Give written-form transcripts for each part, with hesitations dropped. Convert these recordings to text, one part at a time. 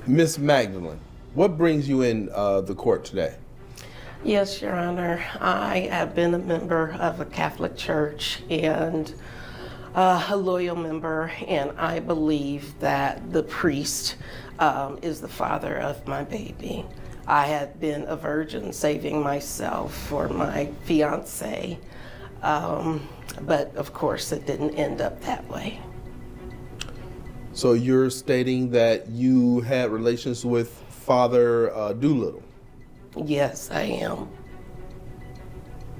Miss Magdalene, what brings you in the court today? Yes, Your Honor. I have been a member of a Catholic church and a loyal member, and I believe that the priest is the father of my baby. I had been a virgin saving myself for my fiance, but of course it didn't end up that way. So you're stating that you had relations with Father Doolittle? Yes, I am.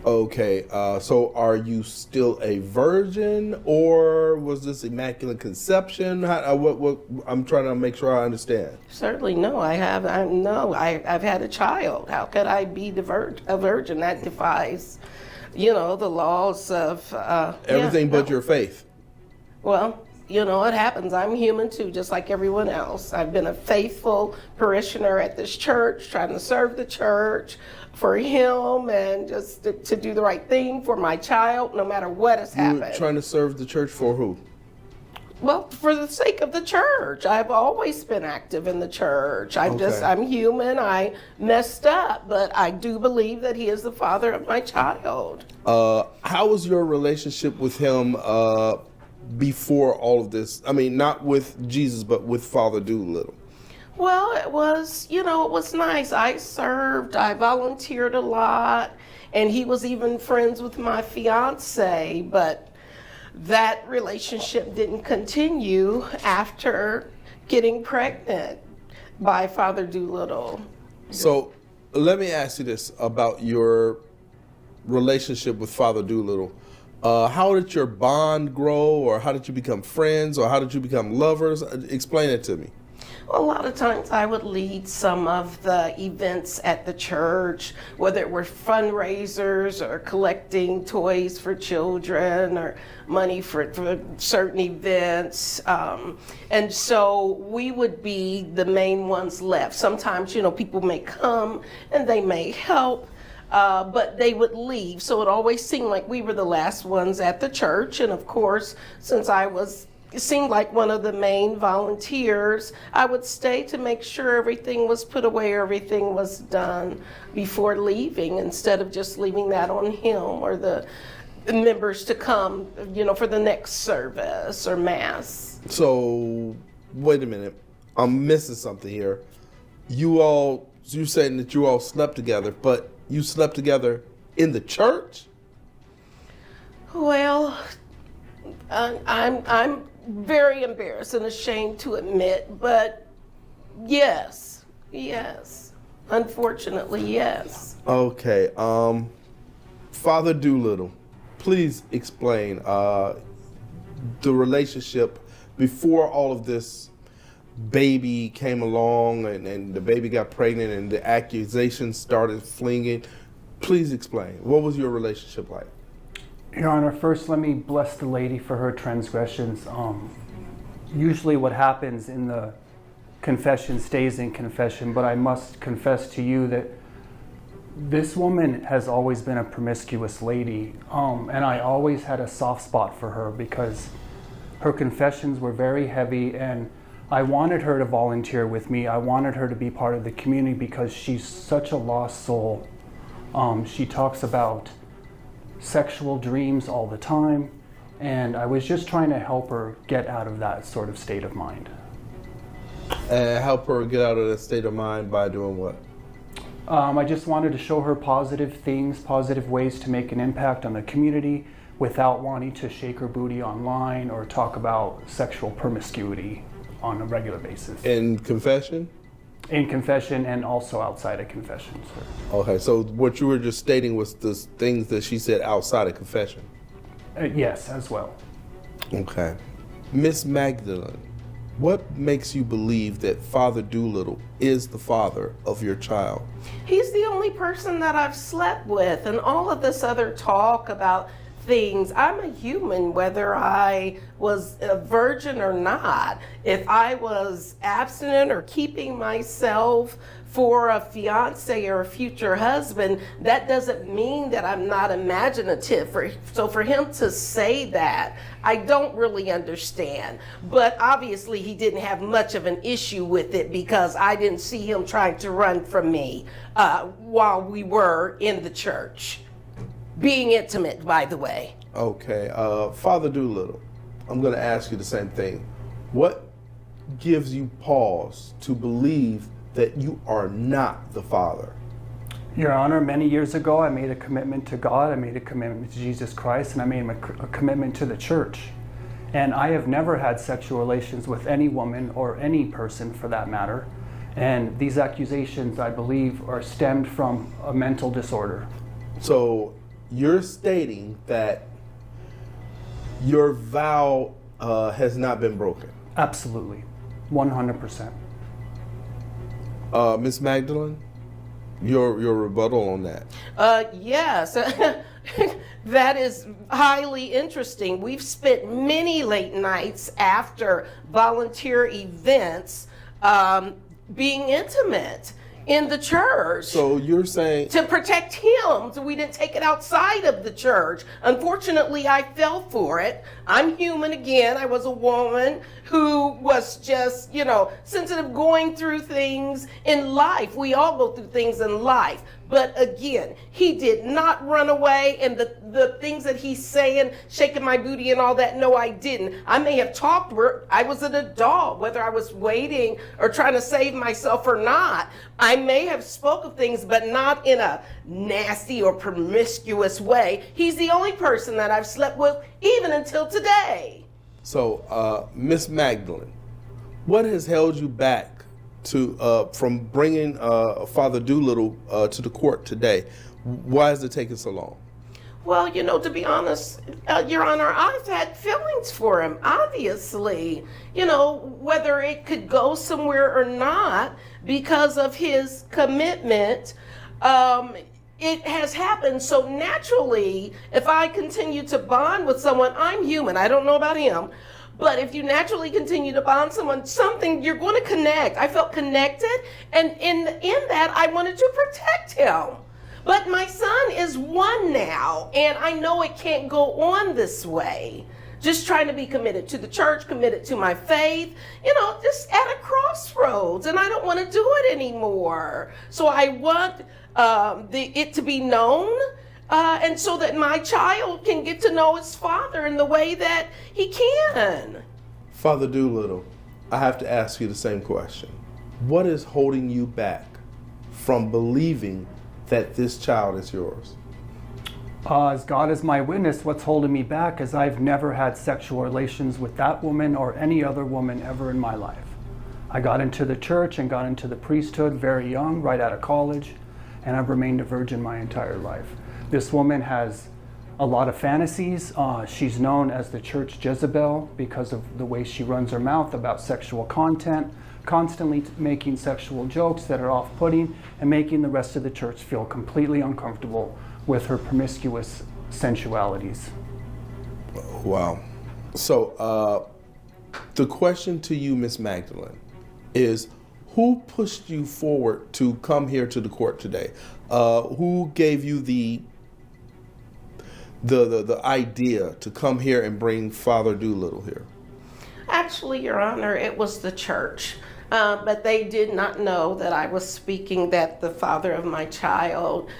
Okay, so are you still a virgin, or was this immaculate conception? What? I'm trying to make sure I understand. Certainly no. I've had a child. How could I be a virgin? That defies, the laws of Everything but your faith. Well, it happens. I'm human too, just like everyone else. I've been a faithful parishioner at this church, trying to serve the church for him and just to do the right thing for my child, no matter what has happened. You were trying to serve the church for who? Well, for the sake of the church. I've always been active in the church. Okay. I'm human. I messed up, but I do believe that he is the father of my child. How was your relationship with him before all of this? I mean, not with Jesus, but with Father Doolittle. Well, it was nice. I served, I volunteered a lot, and he was even friends with my fiance, but that relationship didn't continue after getting pregnant by Father Doolittle. So let me ask you this about your relationship with Father Doolittle. How did your bond grow, or how did you become friends, or how did you become lovers? Explain it to me. Well, a lot of times I would lead some of the events at the church, whether it were fundraisers or collecting toys for children or money for certain events. And so we would be the main ones left. Sometimes, people may come and they may help, but they would leave. So it always seemed like we were the last ones at the church. And of course, since it seemed like one of the main volunteers, I would stay to make sure everything was put away, everything was done before leaving, instead of just leaving that on him or the members to come, for the next service or mass. So, wait a minute. I'm missing something here. You're saying that you all slept together, but you slept together in the church? Well, I'm very embarrassed and ashamed to admit, but yes, unfortunately, yes. Okay, Father Doolittle, please explain the relationship before all of this baby came along and the baby got pregnant and the accusations started flinging. Please explain. What was your relationship like? Your Honor, first let me bless the lady for her transgressions. Usually what happens in the confession stays in confession, but I must confess to you that this woman has always been a promiscuous lady, and I always had a soft spot for her because her confessions were very heavy, and I wanted her to volunteer with me. I wanted her to be part of the community because she's such a lost soul. She talks about sexual dreams all the time, and I was just trying to help her get out of that sort of state of mind. Help her get out of that state of mind by doing what? I just wanted to show her positive things, positive ways to make an impact on the community without wanting to shake her booty online or talk about sexual promiscuity on a regular basis. In confession? In confession and also outside of confession, sir. Okay, so what you were just stating was the things that she said outside of confession? Yes, as well. Okay. Miss Magdalene, what makes you believe that Father Doolittle is the father of your child? He's the only person that I've slept with, and all of this other talk about things. I'm a human, whether I was a virgin or not. If I was abstinent or keeping myself for a fiance or a future husband, that doesn't mean that I'm not imaginative. So for him to say that, I don't really understand. But obviously he didn't have much of an issue with it, because I didn't see him trying to run from me while we were in the church. Being intimate, by the way. Okay, Father Doolittle, I'm going to ask you the same thing. What gives you pause to believe that you are not the father? Your Honor, many years ago, I made a commitment to God, I made a commitment to Jesus Christ, and I made a commitment to the church. And I have never had sexual relations with any woman or any person for that matter. And these accusations, I believe, are stemmed from a mental disorder. So you're stating that your vow has not been broken? Absolutely, 100%. Miss Magdalene, your rebuttal on that? Yes, that is highly interesting. We've spent many late nights after volunteer events being intimate in the church. So you're saying... To protect him, so we didn't take it outside of the church. Unfortunately, I fell for it. I'm human again. I was a woman who was just, sensitive, going through things in life. We all go through things in life. But again, he did not run away, and the things that he's saying, shaking my booty and all that, no, I didn't. I may have talked where I was an adult, whether I was waiting or trying to save myself or not. I may have spoke of things, but not in a nasty or promiscuous way. He's the only person that I've slept with even until today. So, Miss Magdalene, what has held you back from bringing Father Doolittle to the court today? Why is it taking so long? Well, to be honest, Your Honor, I've had feelings for him, obviously. Whether it could go somewhere or not because of his commitment, it has happened. So naturally, if I continue to bond with someone, I'm human. I don't know about him. But if you naturally continue to bond someone, you're going to connect. I felt connected, and in that, I wanted to protect him. But my son is 1 now, and I know it can't go on this way. Just trying to be committed to the church, committed to my faith, just at a crossroads, and I don't want to do it anymore. So I want it to be known, and so that my child can get to know his father in the way that he can. Father Doolittle, I have to ask you the same question. What is holding you back from believing that this child is yours? As God is my witness, what's holding me back is I've never had sexual relations with that woman or any other woman ever in my life. I got into the church and got into the priesthood very young, right out of college, and I've remained a virgin my entire life. This woman has a lot of fantasies. She's known as the church Jezebel because of the way she runs her mouth about sexual content, constantly making sexual jokes that are off-putting and making the rest of the church feel completely uncomfortable with her promiscuous sensualities. Wow. So the question to you, Miss Magdalene, is who pushed you forward to come here to the court today? Who gave you the idea to come here and bring Father Doolittle here? Actually, Your Honor, it was the church. But they did not know that I was speaking that the father of my child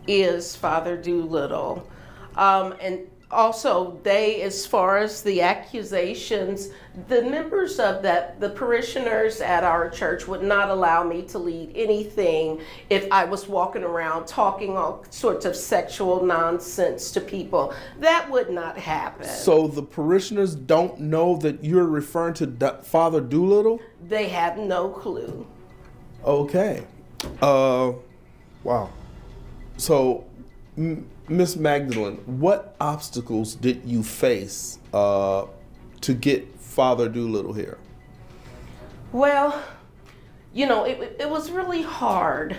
is Father Doolittle. And also, as far as the accusations, the members of the parishioners at our church would not allow me to lead anything if I was walking around talking all sorts of sexual nonsense to people. That would not happen. So the parishioners don't know that you're referring to Father Doolittle? They have no clue. Okay. Wow. So, Miss Magdalene, what obstacles did you face to get Father Doolittle here? Well, it was really hard.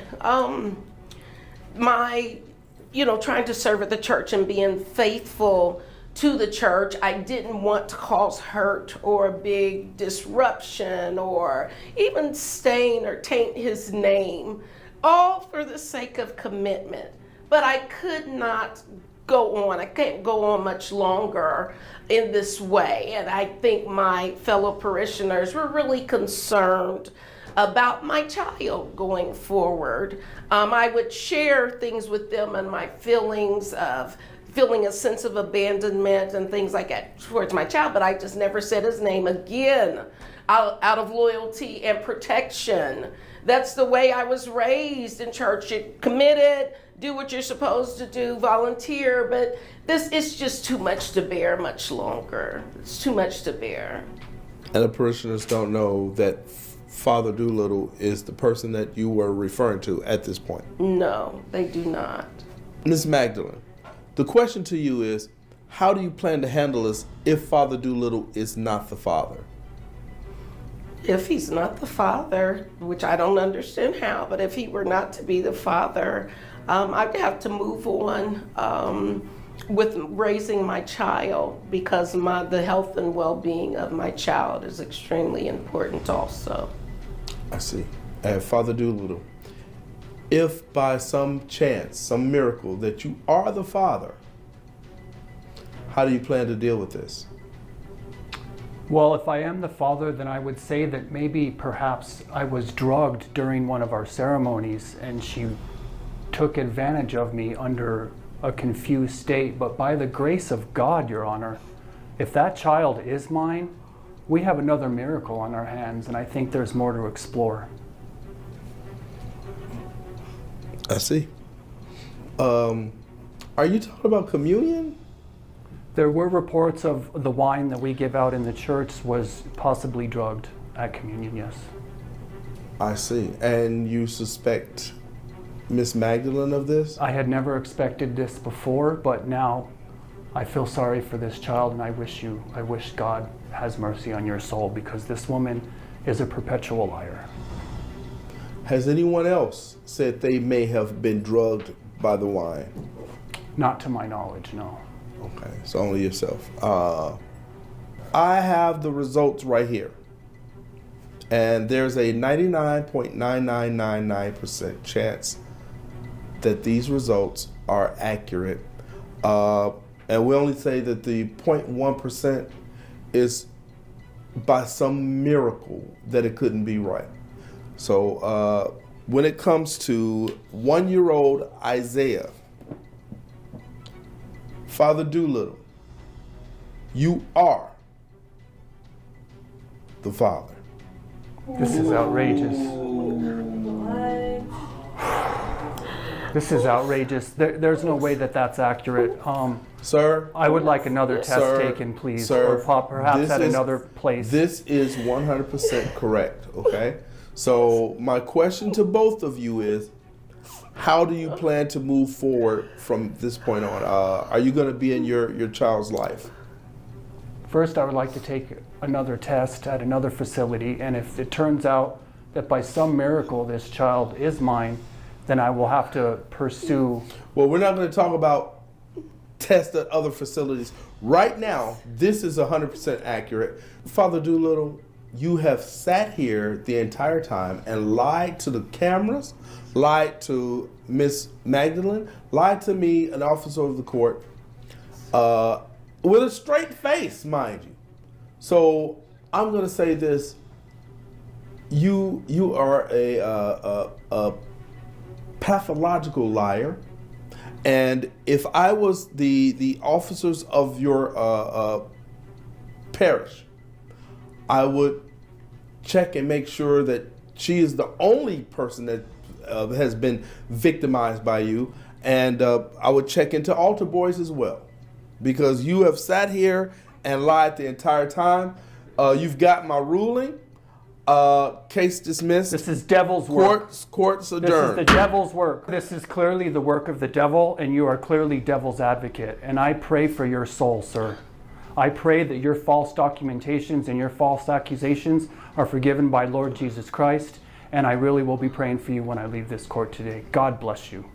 trying to serve at the church and being faithful to the church, I didn't want to cause hurt or a big disruption or even stain or taint his name, all for the sake of commitment. But I could not go on. I can't go on much longer in this way. And I think my fellow parishioners were really concerned about my child going forward. I would share things with them and my feelings of feeling a sense of abandonment and things like that towards my child, but I just never said his name again out of loyalty and protection. That's the way I was raised in church. You're committed, do what you're supposed to do, volunteer, but this is just too much to bear much longer. It's too much to bear. And the parishioners don't know that Father Doolittle is the person that you were referring to at this point? No, they do not. Ms. Magdalene, the question to you is, how do you plan to handle this if Father Doolittle is not the father? If he's not the father, which I don't understand how, but if he were not to be the father, I'd have to move on with raising my child, because the health and well-being of my child is extremely important also. I see. And Father Doolittle, if by some chance, some miracle, that you are the father, how do you plan to deal with this? Well, if I am the father, then I would say that maybe perhaps I was drugged during one of our ceremonies and she took advantage of me under a confused state. But by the grace of God, Your Honor, if that child is mine, we have another miracle on our hands, and I think there's more to explore. I see. Are you talking about communion? There were reports of the wine that we give out in the church was possibly drugged at communion, yes. I see. And you suspect Miss Magdalene of this? I had never expected this before, but now I feel sorry for this child, and I wish God has mercy on your soul, because this woman is a perpetual liar. Has anyone else said they may have been drugged by the wine? Not to my knowledge, no. Okay, so only yourself. I have the results right here. And there's a 99.9999% chance that these results are accurate. And we only say that the 0.1% is by some miracle that it couldn't be right. So when it comes to 1-year-old Isaiah, Father Doolittle, you are the father. This is outrageous. This is outrageous. There's no way that that's accurate. Sir? I would like another test taken, please. Sir, or perhaps at another place. This is 100% correct, okay? So my question to both of you is, how do you plan to move forward from this point on? Are you going to be in your child's life? First, I would like to take another test at another facility, and if it turns out that by some miracle this child is mine, then I will have to pursue. Well, we're not going to talk about tests at other facilities. Right now, this is 100% accurate. Father Doolittle, you have sat here the entire time and lied to the cameras, lied to Miss Magdalene, lied to me, an officer of the court, with a straight face, mind you. So I'm going to say this: you are a pathological liar, and if I was the officers of your parish, I would check and make sure that she is the only person that has been victimized by you, and I would check into altar boys as well, because you have sat here and lied the entire time. You've got my ruling. Case dismissed. This is devil's work. Court's adjourned. This is the devil's work. This is clearly the work of the devil, and you are clearly devil's advocate. And I pray for your soul, sir. I pray that your false documentations and your false accusations are forgiven by Lord Jesus Christ, and I really will be praying for you when I leave this court today. God bless you.